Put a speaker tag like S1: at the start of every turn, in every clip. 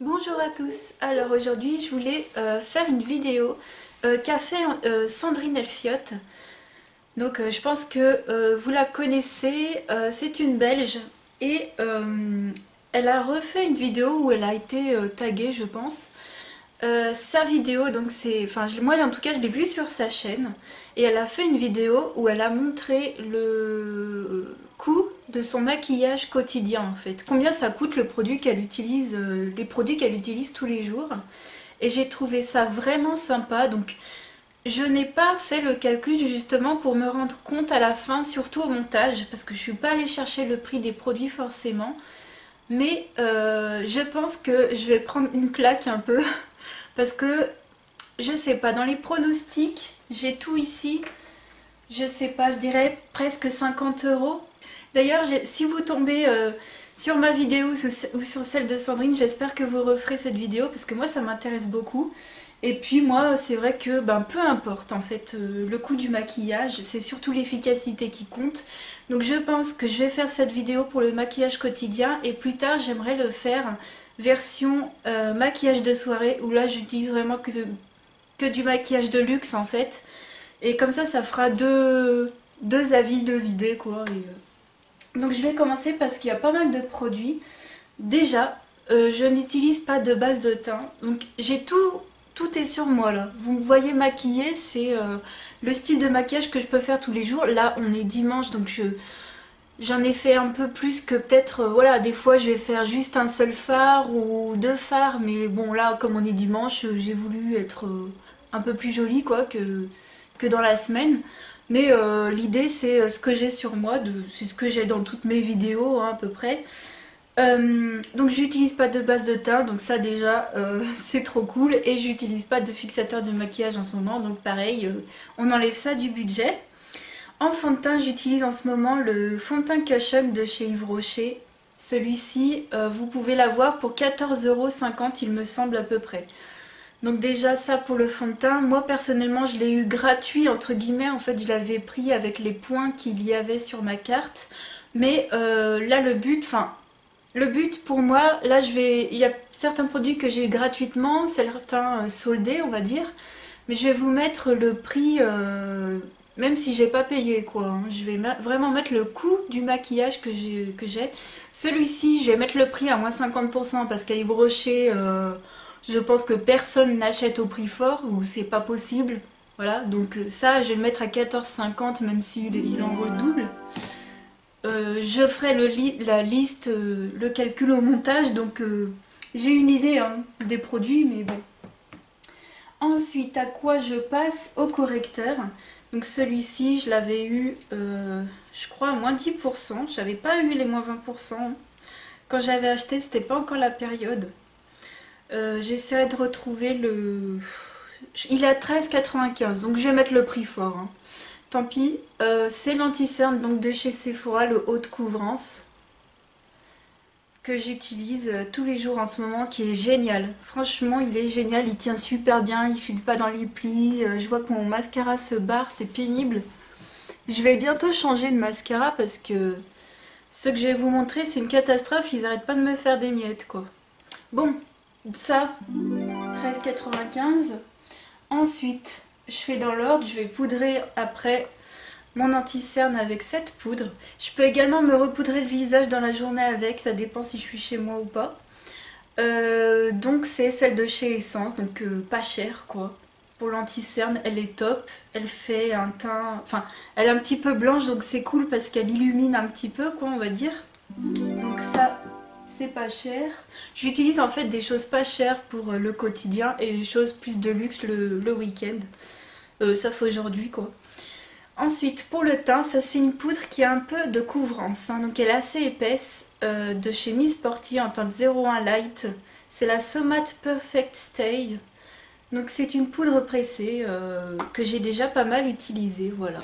S1: Bonjour à tous, alors aujourd'hui je voulais faire une vidéo qu'a fait Sandrine Elfiotte. Donc je pense que vous la connaissez, c'est une Belge et elle a refait une vidéo où elle a été taguée je pense. Sa vidéo, donc c'est, enfin moi en tout cas je l'ai vue sur sa chaîne et elle a fait une vidéo où elle a montré le coût de son maquillage quotidien en fait. Combien ça coûte le produit qu'elle utilise, les produits qu'elle utilise tous les jours. Et j'ai trouvé ça vraiment sympa. Donc je n'ai pas fait le calcul justement pour me rendre compte à la fin, surtout au montage, parce que je suis pas allée chercher le prix des produits forcément. Mais je pense que je vais prendre une claque un peu parce que je sais pas, dans les pronostics, j'ai tout ici. Je sais pas, je dirais presque 50 €. D'ailleurs, si vous tombez sur ma vidéo ou sur celle de Sandrine, j'espère que vous referez cette vidéo parce que moi ça m'intéresse beaucoup. Et puis moi, c'est vrai que ben, peu importe en fait le coût du maquillage, c'est surtout l'efficacité qui compte. Donc je pense que je vais faire cette vidéo pour le maquillage quotidien et plus tard j'aimerais le faire version maquillage de soirée où là j'utilise vraiment que du maquillage de luxe en fait. Et comme ça fera deux avis, deux idées quoi. Donc je vais commencer parce qu'il y a pas mal de produits. Déjà, je n'utilise pas de base de teint. Donc j'ai tout est sur moi là. Vous me voyez maquillée, c'est le style de maquillage que je peux faire tous les jours. Là on est dimanche donc j'en ai fait un peu plus que peut-être, voilà, des fois je vais faire juste un seul fard ou deux fards. Mais bon là comme on est dimanche, j'ai voulu être un peu plus jolie quoi que dans la semaine. Mais l'idée c'est ce que j'ai sur moi, c'est ce que j'ai dans toutes mes vidéos hein, à peu près. Donc j'utilise pas de base de teint, donc ça déjà c'est trop cool. Et j'utilise pas de fixateur de maquillage en ce moment, donc pareil, on enlève ça du budget. En fond de teint, j'utilise en ce moment le fond de teint Cushion de chez Yves Rocher. Celui-ci, vous pouvez l'avoir pour 14,50 € il me semble à peu près. Donc déjà ça pour le fond de teint, moi personnellement je l'ai eu gratuit entre guillemets, en fait je l'avais pris avec les points qu'il y avait sur ma carte. Mais là le but pour moi, là il y a certains produits que j'ai eu gratuitement, certains soldés on va dire. Mais je vais vous mettre le prix, même si j'ai pas payé quoi, hein. Je vais vraiment mettre le coût du maquillage que j'ai. Celui-ci je vais mettre le prix à moins 50% parce qu'à Yves Rocher... je pense que personne n'achète au prix fort ou c'est pas possible. Voilà, donc ça je vais le mettre à 14,50 même s'il il en vaut le double. Je ferai la liste, le calcul au montage, donc j'ai une idée hein, des produits, mais bon. Ensuite, à quoi je passe? Au correcteur. Donc celui-ci, je l'avais eu, je crois, à moins 10%. J'avais pas eu les moins 20%. Quand j'avais acheté, c'était pas encore la période. J'essaierai de retrouver le... Il est à 13,95 donc je vais mettre le prix fort. Hein. Tant pis. C'est l'anti-cerne donc de chez Sephora, le haute couvrance. Que j'utilise tous les jours en ce moment, qui est génial. Franchement, il est génial, il tient super bien, il file pas dans les plis. Je vois que mon mascara se barre, c'est pénible. Je vais bientôt changer de mascara parce que ce que je vais vous montrer, c'est une catastrophe. Ils arrêtent pas de me faire des miettes, quoi. Bon, ça, 13,95. Ensuite, je fais dans l'ordre, je vais poudrer après mon anti-cerne avec cette poudre. Je peux également me repoudrer le visage dans la journée avec, ça dépend si je suis chez moi ou pas. Donc c'est celle de chez Essence, donc pas chère quoi. Pour l'anti-cerne, elle est top. Elle fait un teint... Enfin, elle est un petit peu blanche, donc c'est cool parce qu'elle illumine un petit peu, quoi, on va dire. Donc ça, c'est pas cher. J'utilise en fait des choses pas chères pour le quotidien et des choses plus de luxe le week-end. Sauf aujourd'hui, quoi. Ensuite, pour le teint, ça c'est une poudre qui a un peu de couvrance. Hein, donc elle est assez épaisse, de chez Miss Sporty en teinte 01 Light. C'est la Somat Perfect Stay. Donc c'est une poudre pressée que j'ai déjà pas mal utilisée, voilà.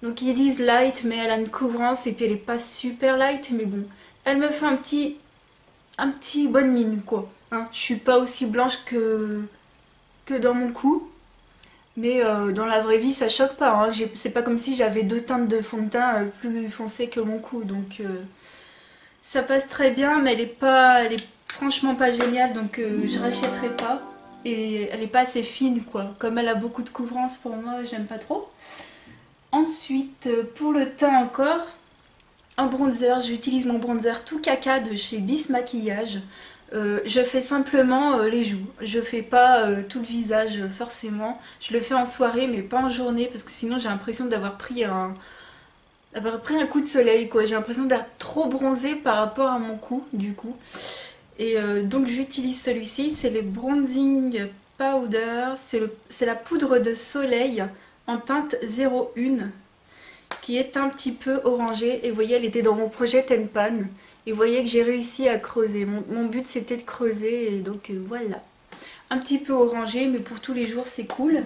S1: Donc ils disent light, mais elle a une couvrance et puis elle est pas super light, mais bon. Elle me fait un petit bonne mine, quoi. Hein, je suis pas aussi blanche que dans mon cou. Mais dans la vraie vie, ça choque pas. Hein. C'est pas comme si j'avais deux teintes de fond de teint plus foncées que mon cou. Donc ça passe très bien, mais elle est pas... franchement pas géniale, donc je rachèterai pas. Et elle est pas assez fine quoi. Comme elle a beaucoup de couvrance pour moi, j'aime pas trop. Ensuite, pour le teint encore, un bronzer, j'utilise mon bronzer tout caca de chez Bis Maquillage. Je fais simplement les joues, je fais pas tout le visage forcément. Je le fais en soirée mais pas en journée parce que sinon j'ai l'impression d'avoir pris un coup de soleil quoi. J'ai l'impression d'être trop bronzée par rapport à mon cou du coup. Et donc j'utilise celui-ci, c'est le Bronzing Powder, c'est la poudre de soleil en teinte 01 qui est un petit peu orangée. Et vous voyez, elle était dans mon projet Ten Pan. Et vous voyez que j'ai réussi à creuser. Mon but c'était de creuser et donc voilà. Un petit peu orangé mais pour tous les jours c'est cool.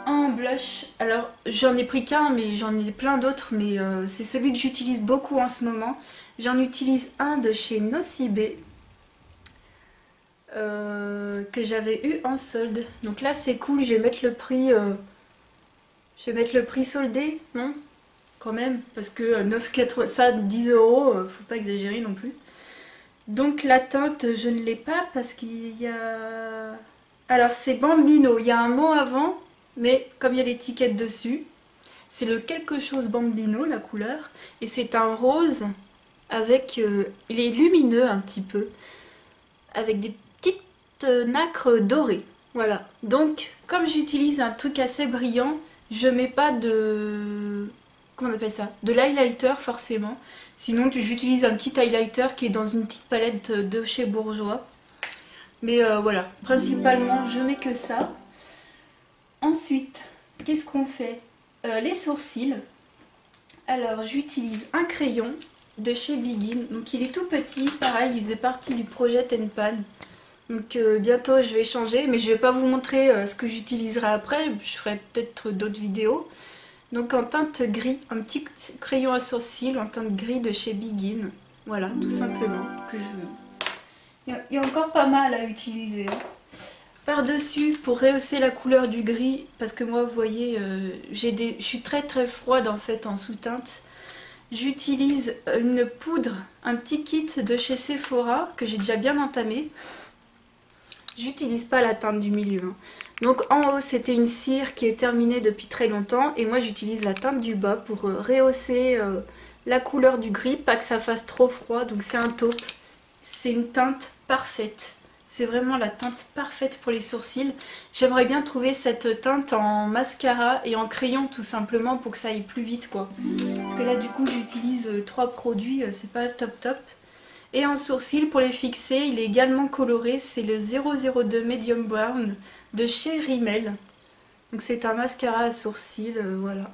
S1: Un blush, alors j'en ai pris qu'un mais j'en ai plein d'autres mais c'est celui que j'utilise beaucoup en ce moment. J'en utilise un de chez Nocibé. Que j'avais eu en solde. Donc là c'est cool, je vais mettre le prix soldé, non? Quand même, parce que 9,80, ça 10 €, faut pas exagérer non plus. Donc la teinte je ne l'ai pas parce qu'il y a... Alors c'est Bambino, il y a un mot avant, mais comme il y a l'étiquette dessus, c'est le quelque chose Bambino la couleur, et c'est un rose avec... il est lumineux un petit peu, avec des nacre dorée. Voilà. Donc, comme j'utilise un truc assez brillant, je mets pas de... Comment on appelle ça? De l'highlighter forcément. Sinon, j'utilise un petit highlighter qui est dans une petite palette de chez Bourjois. Mais voilà. Principalement, je mets que ça. Ensuite, qu'est-ce qu'on fait? Les sourcils. Alors, j'utilise un crayon de chez Begin. Donc, il est tout petit. Pareil, il faisait partie du projet Ten Pan. Donc bientôt je vais changer, mais je vais pas vous montrer ce que j'utiliserai après, je ferai peut-être d'autres vidéos. Donc en teinte gris, un petit crayon à sourcils en teinte gris de chez Begin. Voilà, tout simplement. Il y a encore pas mal à utiliser. Hein. Par-dessus, pour rehausser la couleur du gris, parce que moi vous voyez, je suis très très froide en fait en sous-teinte. J'utilise une poudre, un petit kit de chez Sephora, que j'ai déjà bien entamé. J'utilise pas la teinte du milieu. Hein. Donc en haut c'était une cire qui est terminée depuis très longtemps et moi j'utilise la teinte du bas pour rehausser la couleur du gris, pas que ça fasse trop froid. Donc c'est un taupe, c'est une teinte parfaite. C'est vraiment la teinte parfaite pour les sourcils. J'aimerais bien trouver cette teinte en mascara et en crayon tout simplement pour que ça aille plus vite quoi. Parce que là du coup j'utilise 3 produits, c'est pas top top. Et un sourcil pour les fixer, il est également coloré, c'est le 002 Medium Brown de chez Rimmel. Donc c'est un mascara à sourcils, voilà.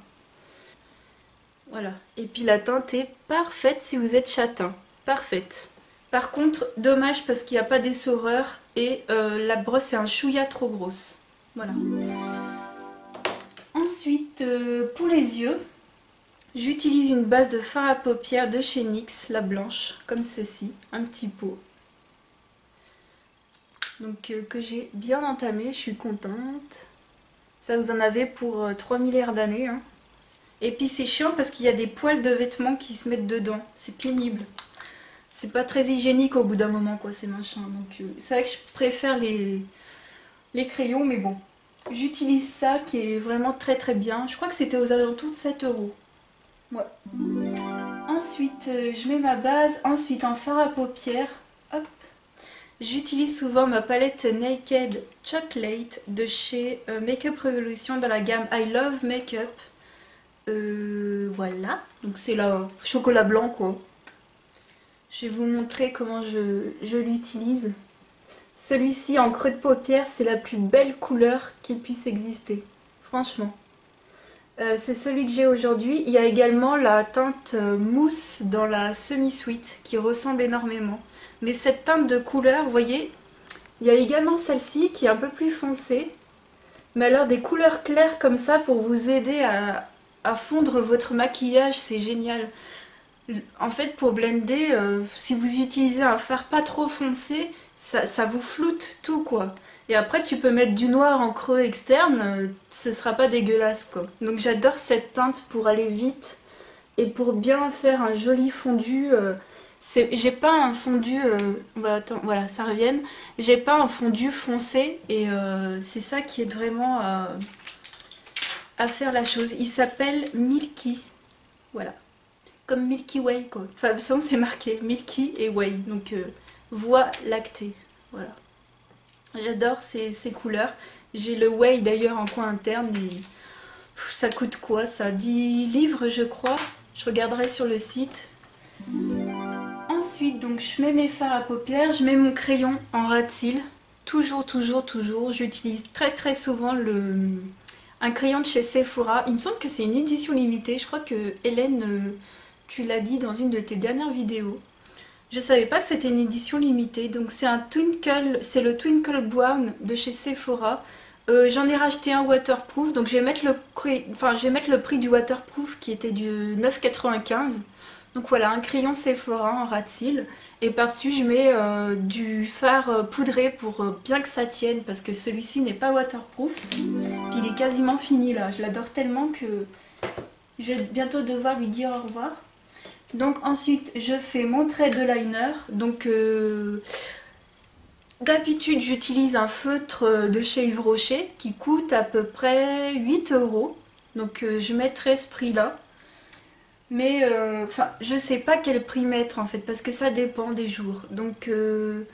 S1: Voilà, et puis la teinte est parfaite si vous êtes châtain, parfaite. Par contre, dommage parce qu'il n'y a pas d'essoreur et la brosse est un chouïa trop grosse. Voilà. Ensuite, pour les yeux, j'utilise une base de fard à paupières de chez NYX, la blanche, comme ceci, un petit pot. Donc que j'ai bien entamé, je suis contente. Ça vous en avez pour 3 milliards d'années. Hein. Et puis c'est chiant parce qu'il y a des poils de vêtements qui se mettent dedans, c'est pénible. C'est pas très hygiénique au bout d'un moment quoi ces machins. Donc c'est vrai que je préfère les crayons, mais bon. J'utilise ça qui est vraiment très très bien. Je crois que c'était aux alentours de 7 €. Ouais. Ensuite, je mets ma base. Ensuite, en fard à paupières, hop, j'utilise souvent ma palette Naked Chocolate de chez Makeup Revolution dans la gamme I Love Makeup. Voilà. Donc c'est le chocolat blanc quoi. Je vais vous montrer comment je l'utilise. Celui-ci en creux de paupière, c'est la plus belle couleur qui puisse exister. Franchement. C'est celui que j'ai aujourd'hui. Il y a également la teinte mousse dans la semi-sweet qui ressemble énormément. Mais cette teinte de couleur, vous voyez, il y a également celle-ci qui est un peu plus foncée. Mais alors des couleurs claires comme ça pour vous aider à fondre votre maquillage, c'est génial. En fait, pour blender, si vous utilisez un fard pas trop foncé, ça vous floute tout quoi. Et après tu peux mettre du noir en creux externe, ce sera pas dégueulasse quoi. Donc j'adore cette teinte pour aller vite et pour bien faire un joli fondu. J'ai pas un fondu, attends, voilà, ça revienne. J'ai pas un fondu foncé et c'est ça qui aide vraiment à faire la chose. Il s'appelle Milky, voilà, comme Milky Way quoi. Enfin, sinon c'est marqué Milky et Way, donc voie lactée, voilà. J'adore ces couleurs. J'ai le Way d'ailleurs en coin interne et ça coûte quoi ça? 10 livres je crois. Je regarderai sur le site. Ensuite, donc je mets mes fards à paupières, je mets mon crayon en ras de cils. Toujours, toujours, toujours. J'utilise très très souvent un crayon de chez Sephora. Il me semble que c'est une édition limitée. Je crois que Hélène, tu l'as dit dans une de tes dernières vidéos. Je savais pas que c'était une édition limitée. Donc c'est un Twinkle, c'est le Twinkle Brown de chez Sephora. J'en ai racheté un waterproof. Donc je vais mettre le prix du waterproof qui était du 9,95 €. Donc voilà, un crayon Sephora en ras de cils. Et par-dessus, je mets du fard poudré pour bien que ça tienne, parce que celui-ci n'est pas waterproof. Puis il est quasiment fini là. Je l'adore tellement que je vais bientôt devoir lui dire au revoir. Donc ensuite, je fais mon trait de liner. Donc d'habitude, j'utilise un feutre de chez Yves Rocher qui coûte à peu près 8 €. Donc je mettrai ce prix-là. Mais enfin, je sais pas quel prix mettre en fait, parce que ça dépend des jours. Donc le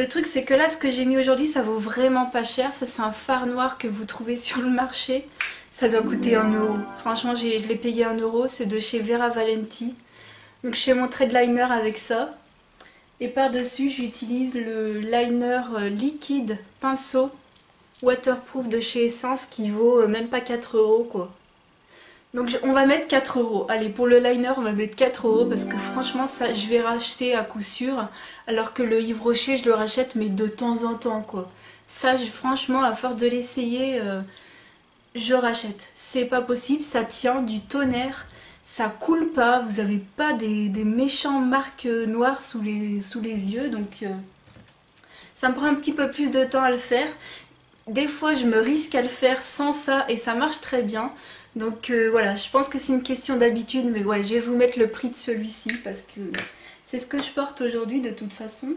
S1: truc c'est que là, ce que j'ai mis aujourd'hui, ça vaut vraiment pas cher. Ça c'est un fard noir que vous trouvez sur le marché. Ça doit coûter 1 €. Franchement, je l'ai payé 1 €. C'est de chez Vera Valenti. Donc je fais mon trait de liner avec ça. Et par-dessus, j'utilise le liner liquide pinceau waterproof de chez Essence qui vaut même pas 4 € quoi. Donc on va mettre 4 €. Allez, pour le liner, on va mettre 4 € parce que franchement, ça, je vais racheter à coup sûr. Alors que le Yves Rocher, je le rachète, mais de temps en temps, quoi. Ça, franchement, à force de l'essayer, je rachète. C'est pas possible, ça tient du tonnerre. Ça coule pas, vous avez pas des méchants marques noires sous les yeux. Donc ça me prend un petit peu plus de temps à le faire. Des fois, je me risque à le faire sans ça et ça marche très bien. Donc voilà, je pense que c'est une question d'habitude, mais ouais, je vais vous mettre le prix de celui-ci parce que c'est ce que je porte aujourd'hui de toute façon.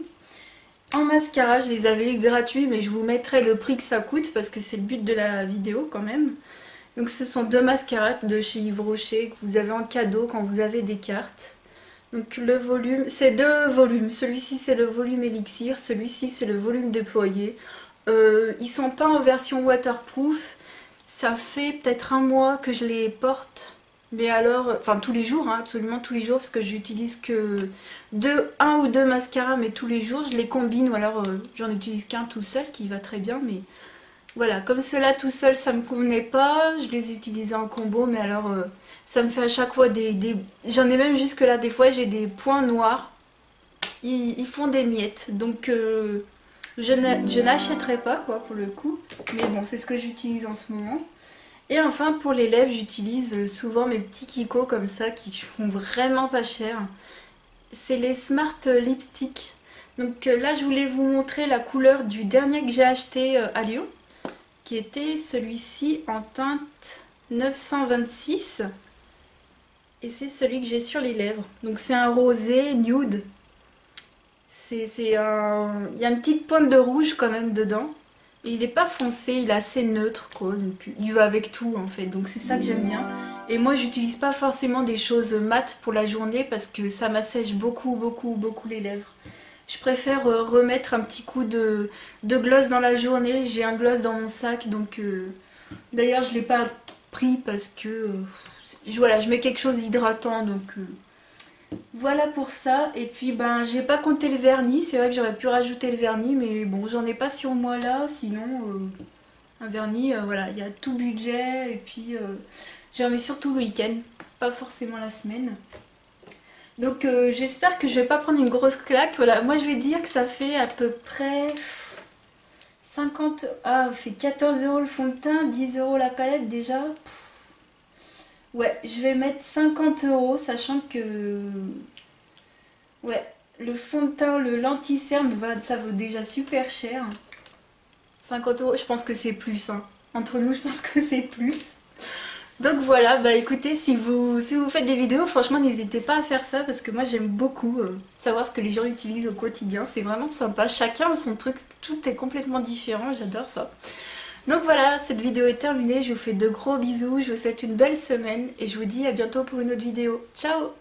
S1: En mascara, je les avais gratuits, mais je vous mettrai le prix que ça coûte parce que c'est le but de la vidéo quand même. Donc ce sont deux mascaras de chez Yves Rocher que vous avez en cadeau quand vous avez des cartes. Donc le volume, c'est deux volumes. Celui-ci c'est le volume élixir, celui-ci c'est le volume déployé. Ils sont pas en version waterproof. Ça fait peut-être un mois que je les porte. Mais alors, enfin tous les jours, hein, absolument tous les jours, parce que j'utilise que un ou deux mascaras, mais tous les jours je les combine, ou alors j'en utilise qu'un tout seul qui va très bien, mais voilà, comme cela tout seul ça me convenait pas, je les utilisais en combo, mais alors ça me fait à chaque fois j'en ai même jusque là, des fois j'ai des points noirs, ils font des miettes, donc je n'achèterai pas quoi pour le coup, mais bon c'est ce que j'utilise en ce moment. Et enfin pour les lèvres j'utilise souvent mes petits Kiko comme ça qui font vraiment pas cher. C'est les Smart Lipstick. Donc là je voulais vous montrer la couleur du dernier que j'ai acheté à Lyon, qui était celui-ci en teinte 926. Et c'est celui que j'ai sur les lèvres. Donc c'est un rosé nude. Il y a une petite pointe de rouge quand même dedans. Et il n'est pas foncé, il est assez neutre quoi. Donc il va avec tout en fait. Donc c'est ça que j'aime bien. Et moi j'utilise pas forcément des choses mates pour la journée parce que ça m'assèche beaucoup beaucoup beaucoup les lèvres. Je préfère remettre un petit coup de gloss dans la journée. J'ai un gloss dans mon sac donc d'ailleurs je ne l'ai pas pris parce que voilà, je mets quelque chose d'hydratant donc voilà pour ça. Et puis ben j'ai pas compté le vernis, c'est vrai que j'aurais pu rajouter le vernis mais bon j'en ai pas sur moi là, sinon un vernis voilà, il y a tout budget et puis j'en mets surtout le week-end, pas forcément la semaine. Donc j'espère que je vais pas prendre une grosse claque. Voilà, moi je vais dire que ça fait à peu près 50... Ah, fait 14 € le fond de teint, 10 € la palette déjà. Ouais, je vais mettre 50 €, sachant que... Ouais, le fond de teint, le lenti-cerne, ça vaut déjà super cher. 50 €, je pense que c'est plus. Hein. Entre nous, je pense que c'est plus. Donc voilà, bah écoutez, si vous faites des vidéos, franchement n'hésitez pas à faire ça parce que moi j'aime beaucoup savoir ce que les gens utilisent au quotidien, c'est vraiment sympa, chacun a son truc, tout est complètement différent, j'adore ça. Donc voilà, cette vidéo est terminée, je vous fais de gros bisous, je vous souhaite une belle semaine et je vous dis à bientôt pour une autre vidéo. Ciao!